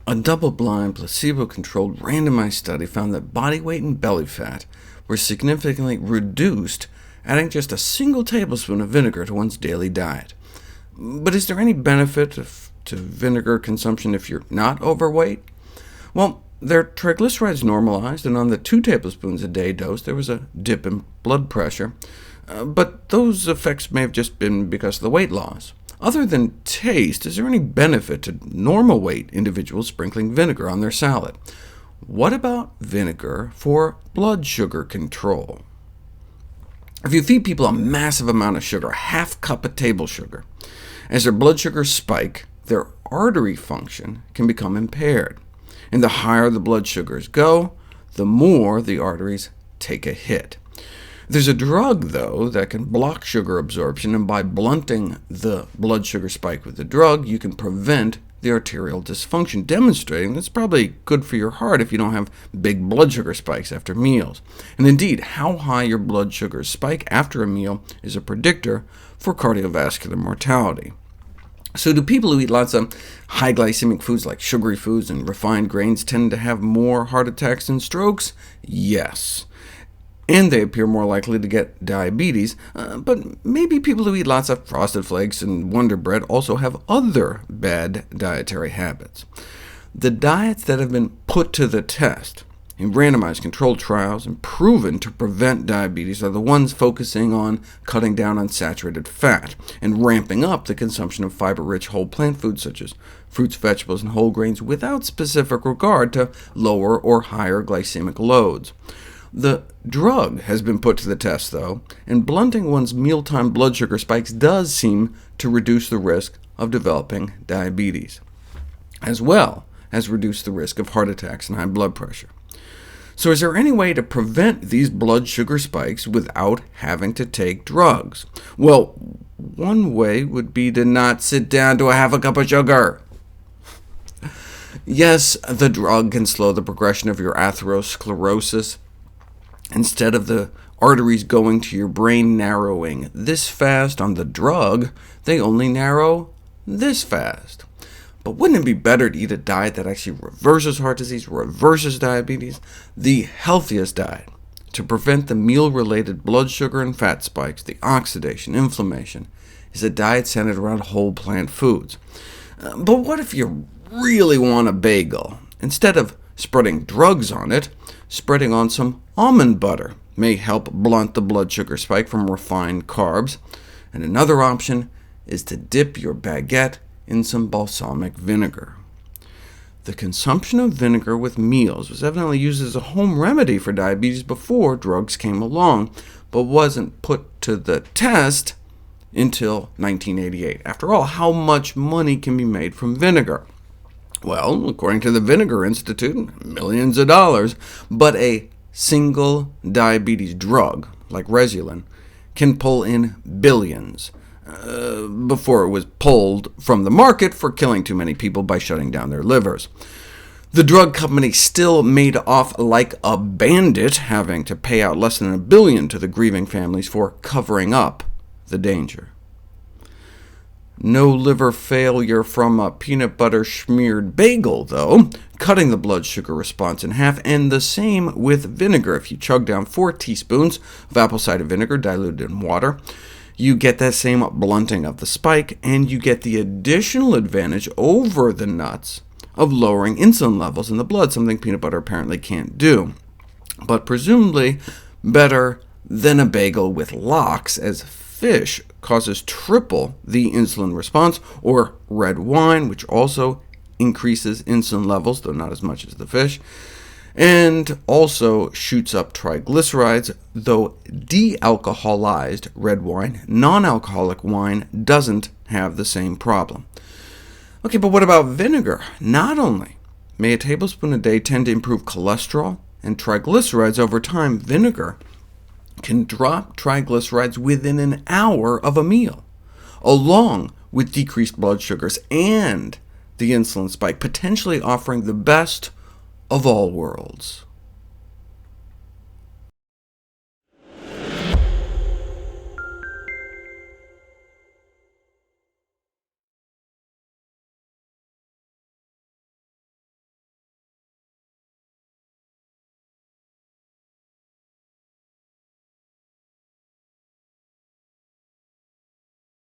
A double-blind, placebo-controlled, randomized study found that body weight and belly fat were significantly reduced adding just a single tablespoon of vinegar to one's daily diet. But is there any benefit to vinegar consumption if you're not overweight? Well, their triglycerides normalized, and on the 2 tablespoons a day dose there was a dip in blood pressure, but those effects may have just been because of the weight loss. Other than taste, is there any benefit to normal weight individuals sprinkling vinegar on their salad? What about vinegar for blood sugar control? If you feed people a massive amount of sugar, ½ cup of table sugar, as their blood sugars spike, their artery function can become impaired. And the higher the blood sugars go, the more the arteries take a hit. There's a drug, though, that can block sugar absorption, and by blunting the blood sugar spike with the drug, you can prevent the arterial dysfunction, demonstrating that's probably good for your heart if you don't have big blood sugar spikes after meals. And indeed, how high your blood sugars spike after a meal is a predictor for cardiovascular mortality. So do people who eat lots of high glycemic foods like sugary foods and refined grains tend to have more heart attacks and strokes? Yes. And they appear more likely to get diabetes, but maybe people who eat lots of Frosted Flakes and Wonder Bread also have other bad dietary habits. The diets that have been put to the test in randomized controlled trials and proven to prevent diabetes are the ones focusing on cutting down on saturated fat and ramping up the consumption of fiber-rich whole plant foods such as fruits, vegetables, and whole grains without specific regard to lower or higher glycemic loads. The drug has been put to the test, though, and blunting one's mealtime blood sugar spikes does seem to reduce the risk of developing diabetes, as well as reduce the risk of heart attacks and high blood pressure. So is there any way to prevent these blood sugar spikes without having to take drugs? Well, one way would be to not sit down to a ½ cup of sugar. Yes, the drug can slow the progression of your atherosclerosis. Instead of the arteries going to your brain narrowing this fast on the drug, they only narrow this fast. But wouldn't it be better to eat a diet that actually reverses heart disease, reverses diabetes? The healthiest diet to prevent the meal-related blood sugar and fat spikes, the oxidation, inflammation, is a diet centered around whole plant foods. But what if you really want a bagel? Instead of spreading drugs on it, spreading on some almond butter may help blunt the blood sugar spike from refined carbs. And another option is to dip your baguette in some balsamic vinegar. The consumption of vinegar with meals was evidently used as a home remedy for diabetes before drugs came along, but wasn't put to the test until 1988. After all, how much money can be made from vinegar? Well, according to the Vinegar Institute, millions of dollars, but a single diabetes drug, like Rezulin, can pull in billions, before it was pulled from the market for killing too many people by shutting down their livers. The drug company still made off like a bandit, having to pay out less than $1 billion to the grieving families for covering up the danger. No liver failure from a peanut butter smeared bagel, though, cutting the blood sugar response in half, and the same with vinegar. If you chug down 4 teaspoons of apple cider vinegar diluted in water, you get that same blunting of the spike, and you get the additional advantage over the nuts of lowering insulin levels in the blood, something peanut butter apparently can't do, but presumably better than a bagel with lox, as fish causes triple the insulin response, or red wine, which also increases insulin levels, though not as much as the fish, and also shoots up triglycerides, though de-alcoholized red wine, non-alcoholic wine, doesn't have the same problem. Okay, but what about vinegar? Not only may a tablespoon a day tend to improve cholesterol and triglycerides over time, vinegar can drop triglycerides within an hour of a meal, along with decreased blood sugars and the insulin spike, potentially offering the best of all worlds.